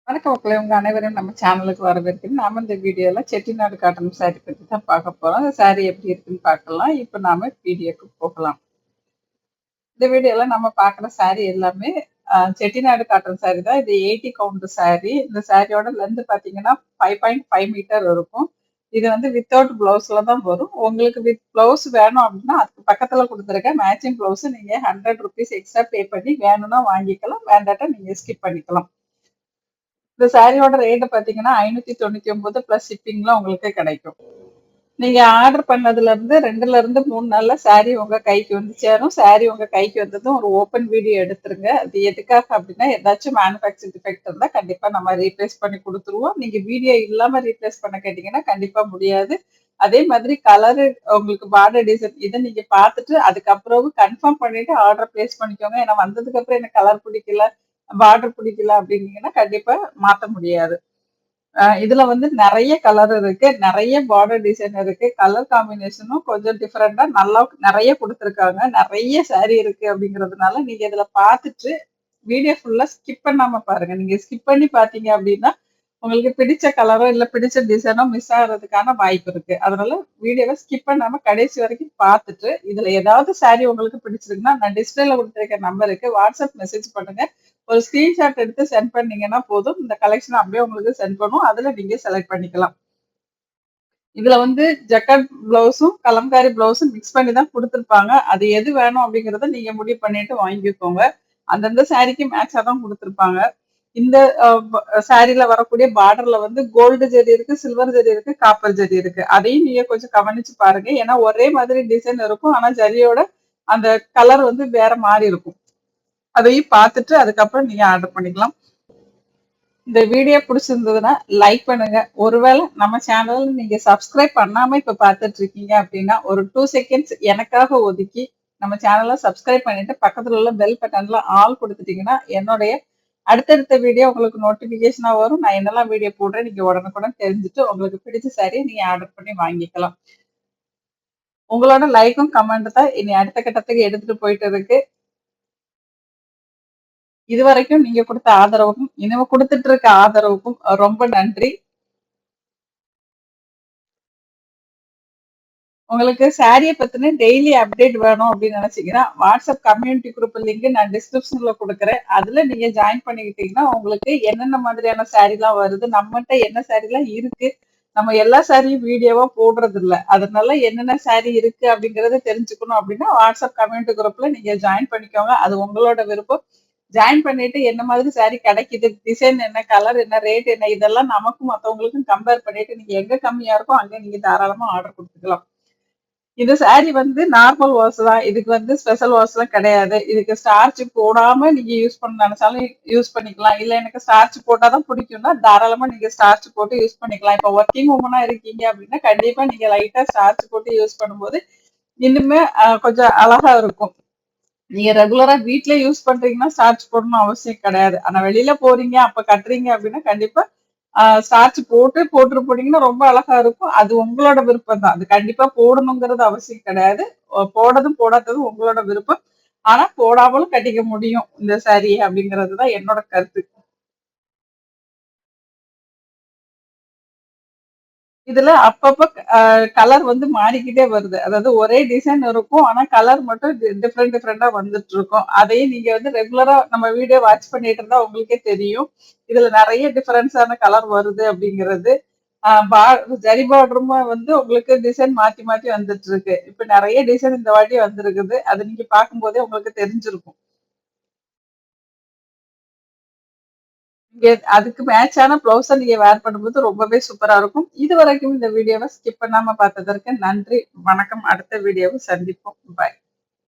வணக்கம் மக்களே! உங்க அனைவரையும் நம்ம சேனலுக்கு வரவேற்கிறேன். நாம இந்த வீடியோல செட்டிநாடு காட்டன் சாரி பத்தி தான் பார்க்க போறோம். அந்த சாரி எப்படி இருக்குன்னு பார்க்கலாம். இப்ப நாம வீடியோக்கு போகலாம். இந்த வீடியோல நம்ம பார்க்குற சாரி எல்லாமே செட்டிநாடு காட்டன் சாரி தான். இது 80 கவுண்ட் சாரி. இந்த சாரியோட லென்த் பார்த்தீங்கன்னா 5.5 மீட்டர் இருக்கும். இது வந்து வித்தவுட் பிளவுஸ்ல தான் வரும். உங்களுக்கு வித் பிளவுஸ் வேணும் அப்படின்னா அதுக்கு பக்கத்துல கொடுத்துருக்க மேட்சிங் பிளவுஸ் நீங்க ₹100 எக்ஸ்ட்ரா பே பண்ணி வேணும்னா வாங்கிக்கலாம். வேண்டாட்டா நீங்க ஸ்கிப் பண்ணிக்கலாம். இந்த சாரியோட ரேட் பாத்தீங்கன்னா 599 பிளஸ் ஷிப்பிங்ல உங்களுக்கு கிடைக்கும். நீங்க ஆர்டர் பண்ணதுல இருந்து 2ல இருந்து 3 நாள்ல சாரி உங்க கைக்கு வந்து சேரும். சாரி உங்க கைக்கு வந்ததும் ஒரு ஓப்பன் வீடியோ எடுத்துருங்க. அது எதுக்காக அப்படின்னா ஏதாச்சும் மேனுஃபேக்சர் டிஃபெக்ட் இருந்தா கண்டிப்பா நம்ம ரீப்ளேஸ் பண்ணி கொடுத்துருவோம். நீங்க வீடியோ இல்லாம ரீப்ளேஸ் பண்ண கேட்டீங்கன்னா கண்டிப்பா முடியாது. அதே மாதிரி கலரு உங்களுக்கு பார்டர் டிசைன் இதை நீங்க பார்த்துட்டு அதுக்கப்புறம் கன்ஃபார்ம் பண்ணிட்டு ஆர்டர் பிளேஸ் பண்ணிக்கோங்க. ஏன்னா வந்ததுக்கு அப்புறம் எனக்கு கலர் பிடிக்கல, பார்டர் பிடிக்கல அப்படின்னீங்கன்னா கண்டிப்பா மாத்த முடியாது. இதுல வந்து நிறைய கலர் இருக்கு, நிறைய பார்டர் டிசைன் இருக்கு, கலர் காம்பினேஷனும் கொஞ்சம் டிஃபரெண்டா நல்லா நிறைய கொடுத்துருக்காங்க, நிறைய சாரி இருக்கு அப்படிங்கிறதுனால நீங்க இதுல பார்த்துட்டு வீடியோ ஃபுல்லா ஸ்கிப் பண்ணாம பாருங்க. நீங்க ஸ்கிப் பண்ணி பாத்தீங்க அப்படின்னா உங்களுக்கு பிடிச்ச கலரோ இல்ல பிடிச்ச டிசைனோ மிஸ் ஆகுறதுக்கான வாய்ப்பு இருக்கு. அதனால வீடியோவை ஸ்கிப் பண்ணாம கடைசி வரைக்கும் பார்த்துட்டு இதுல ஏதாவது சாரி உங்களுக்கு பிடிச்சிருக்குன்னா நான் டிஸ்பிளேல கொடுத்துருக்க நம்பருக்கு வாட்ஸ்அப் மெசேஜ் பண்ணுங்க. ஒரு ஸ்கிரீன்ஷாட் எடுத்து சென்ட் பண்ணீங்கன்னா போதும். இந்த கலெக்ஷன் அப்படியே உங்களுக்கு சென்ட் பண்ணும். அதுல நீங்க செலக்ட் பண்ணிக்கலாம். இதுல வந்து ஜக்கட் பிளவுஸும் கலம்காரி பிளவுஸும் மிக்ஸ் பண்ணி தான் கொடுத்துருப்பாங்க. அது எது வேணும் அப்படிங்கறத நீங்க முடிவு பண்ணிட்டு வாங்கிக்கோங்க. அந்தந்த சாரிக்கு மேட்சா தான் கொடுத்துருப்பாங்க. இந்த சாரில வரக்கூடிய பார்டர்ல வந்து கோல்டு ஜெரி இருக்கு, சில்வர் ஜெரி இருக்கு, காப்பர் ஜெரி இருக்கு. அதையும் நீங்க கொஞ்சம் கவனிச்சு பாருங்க. ஏன்னா ஒரே மாதிரி டிசைன் இருக்கும். ஆனா ஜரியோட அந்த கலர் வந்து வேற மாதிரி இருக்கும். அதையும் பார்த்துட்டு அதுக்கப்புறம் நீங்க ஆர்டர் பண்ணிக்கலாம். இந்த வீடியோ பிடிச்சிருந்ததுன்னா லைக் பண்ணுங்க. ஒருவேளை நம்ம சேனல் நீங்க சப்ஸ்கிரைப் பண்ணாம இப்ப பார்த்துட்டு இருக்கீங்க அப்படின்னா ஒரு 2 செகண்ட்ஸ் எனக்காக ஒதுக்கி நம்ம சேனலை சப்ஸ்கிரைப் பண்ணிட்டு பக்கத்துல உள்ள பெல் பட்டன்ல ஆல் கொடுத்துட்டீங்கன்னா என்னுடைய அடுத்தடுத்த வீடியோ உங்களுக்கு நோட்டிபிகேஷனா வரும். நான் என்னெல்லாம் வீடியோ போடுறேன் நீங்க உடனுக்குடன் தெரிஞ்சுட்டு உங்களுக்கு பிடிச்ச சாரியை நீங்க ஆர்டர் பண்ணி வாங்கிக்கலாம். உங்களோட லைக்கும் கமெண்ட் தான் இனி அடுத்த கட்டத்துக்கு எடுத்துட்டு போயிட்டு இருக்கு. இதுவரைக்கும் நீங்க கொடுத்த ஆதரவுக்கும் இனிமே கொடுத்துட்டு இருக்க ஆதரவுக்கும் ரொம்ப நன்றி. உங்களுக்கு சாரிய பத்தின டெய்லி அப்டேட் வேணும் அப்படின்னு நினைச்சீங்கன்னா வாட்ஸ்அப் கம்யூனிட்டி குரூப் லிங்க் நான் டிஸ்கிரிப்ஷன்ல கொடுக்குறேன். அதுல நீங்க ஜாயின் பண்ணிக்கிட்டீங்கன்னா உங்களுக்கு என்னென்ன மாதிரியான சாரி எல்லாம் வருது, நம்மகிட்ட என்ன சாரி எல்லாம் இருக்கு, நம்ம எல்லா சாரியும் வீடியோவா போடுறது இல்ல. அதனால என்னென்ன சாரி இருக்கு அப்படிங்கறத தெரிஞ்சுக்கணும் அப்படின்னா வாட்ஸ்அப் கம்யூனிட்டி குரூப்ல நீங்க ஜாயின் பண்ணிக்கோங்க. அது உங்களோட விருப்பம். ஜாயின் பண்ணிட்டு என்ன மாதிரி சாரி கிடைக்குது, டிசைன் என்ன, கலர் என்ன, ரேட் என்ன, இதெல்லாம் நமக்கும் மத்தவங்களுக்கும் கம்பேர் பண்ணிட்டு நீங்க எங்க கம்மியா இருக்கோ அங்க நீங்க தாராளமா ஆர்டர் கொடுத்துக்கலாம். இந்த சாரி வந்து நார்மல் வாஷ் தான். இதுக்கு வந்து ஸ்பெஷல் வாஷ் எல்லாம் கிடையாது. இதுக்கு ஸ்டார்ச் போடாம நீங்க யூஸ் பண்ண நினைச்சாலும் யூஸ் பண்ணிக்கலாம். இல்ல எனக்கு ஸ்டார்ச் போட்டாதான் பிடிக்கும்னா தாராளமா நீங்க ஸ்டார்ச் போட்டு யூஸ் பண்ணிக்கலாம். இப்ப ஒர்க்கிங் உமனா இருக்கீங்க அப்படின்னா கண்டிப்பா நீங்க லைட்டா ஸ்டார்ச் போட்டு யூஸ் பண்ணும்போது இன்னுமே கொஞ்சம் அழகா இருக்கும். நீங்க ரெகுலரா வீட்ல யூஸ் பண்றீங்கன்னா ஸ்டார்ச் போடணும் அவசியம் கிடையாது. ஆனா வெளியில போறீங்க அப்ப கட்டுறீங்க அப்படின்னா கண்டிப்பா ஸ்டார்ச் போட்டு போட்டீங்கன்னா ரொம்ப அழகா இருக்கும். அது உங்களோட விருப்பம் தான். அது கண்டிப்பா போடணுங்கிறது அவசியம் கிடையாது. போடதும் போடாததும் உங்களோட விருப்பம். ஆனா போடாமலும் கட்டிக்க முடியும் இந்த சாரி அப்படிங்கிறதுதான் என்னோட கருத்து. இதுல அப்பப்ப கலர் வந்து மாறிக்கிட்டே வருது. அதாவது ஒரே டிசைன் இருக்கும். ஆனா கலர் மட்டும் டிஃப்ரெண்டா வந்துட்டு இருக்கும். அதையும் நீங்க வந்து ரெகுலரா நம்ம வீடியோ வாட்ச் பண்ணிட்டு இருந்தா உங்களுக்கே தெரியும். இதுல நிறைய டிஃபரன்ஸான கலர் வருது அப்படிங்கிறது. ஜரி பார்டரும் வந்து உங்களுக்கு டிசைன் மாத்தி மாத்தி வந்துட்டு இருக்கு. இப்ப நிறைய டிசைன் இந்த வாட்டி வந்திருக்குது. அது நீங்க பார்க்கும்போதே உங்களுக்கு தெரிஞ்சிருக்கும். நீங்க அதுக்கு மேட்சான ப்ளவுஸ நீங்க வேர் பண்ணும்போது ரொம்பவே சூப்பரா இருக்கும். இதுவரைக்கும் இந்த வீடியோவை ஸ்கிப் பண்ணாம பார்த்ததற்கு நன்றி. வணக்கம். அடுத்த வீடியோவை சந்திப்போம். பாய்.